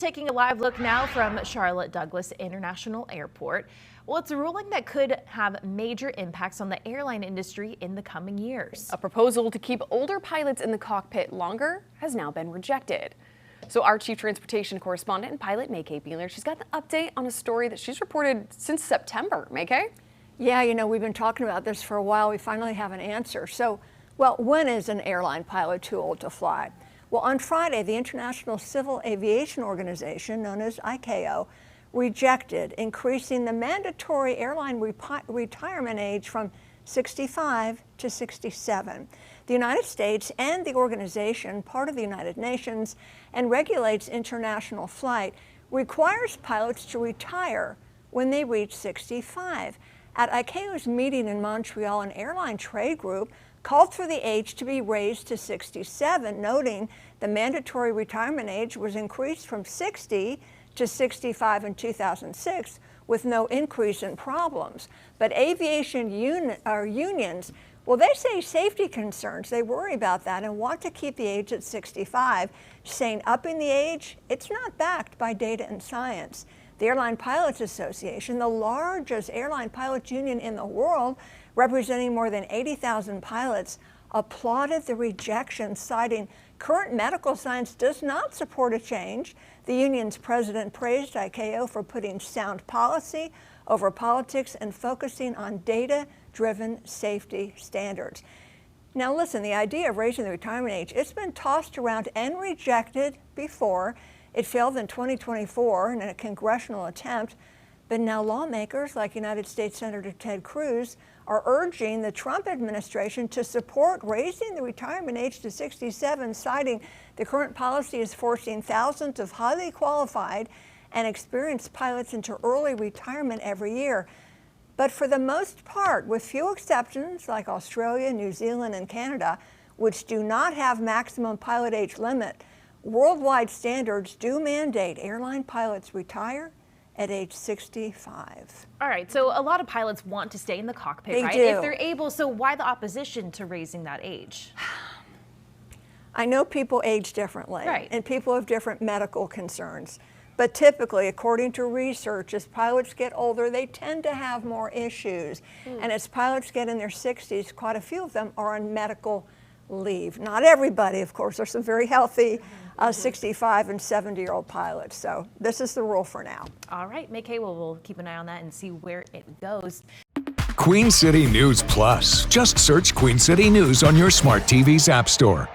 Taking a live look now from Charlotte Douglas International Airport. Well, it's a ruling that could have major impacts on the airline industry in the coming years. A proposal to keep older pilots in the cockpit longer has now been rejected. So our chief transportation correspondent and pilot, May-Kay Beeler, she's got an update on a story that she's reported since September. May-Kay? Yeah, we've been talking about this for a while. We finally have an answer. Well, when is an airline pilot too old to fly? Well, on Friday, the International Civil Aviation Organization, known as ICAO, rejected increasing the mandatory airline retirement age from 65 to 67. The United States and the organization, part of the United Nations, and regulates international flight, requires pilots to retire when they reach 65. At ICAO's meeting in Montreal, an airline trade group called for the age to be raised to 67, noting the mandatory retirement age was increased from 60 to 65 in 2006 with no increase in problems. But aviation unions, well, they say safety concerns, they worry about that and want to keep the age at 65, saying upping the age, it's not backed by data and science. The Airline Pilots Association, the largest airline pilots union in the world, representing more than 80,000 pilots, applauded the rejection, citing current medical science does not support a change. The union's president praised ICAO for putting sound policy over politics and focusing on data-driven safety standards. Now listen, the idea of raising the retirement age, it's been tossed around and rejected before. It failed in 2024 in a congressional attempt, but now lawmakers like United States Senator Ted Cruz are urging the Trump administration to support raising the retirement age to 67, citing the current policy is forcing thousands of highly qualified and experienced pilots into early retirement every year. But for the most part, with few exceptions like Australia, New Zealand, and Canada, which do not have maximum pilot age limit, worldwide standards do mandate airline pilots retire at age 65. All right, so a lot of pilots want to stay in the cockpit, they right? do. If they're able, so why the opposition to raising that age? I know people age differently, right, and people have different medical concerns. But typically, according to research, as pilots get older, they tend to have more issues. And as pilots get in their 60s, quite a few of them are on medical leave. Not everybody, of course. There's some very healthy 65 and 70-year-old pilots. So this is the rule for now. All right, May-Kay, well, we'll keep an eye on that and see where it goes. Queen City News Plus. Just search Queen City News on your smart TV's app store.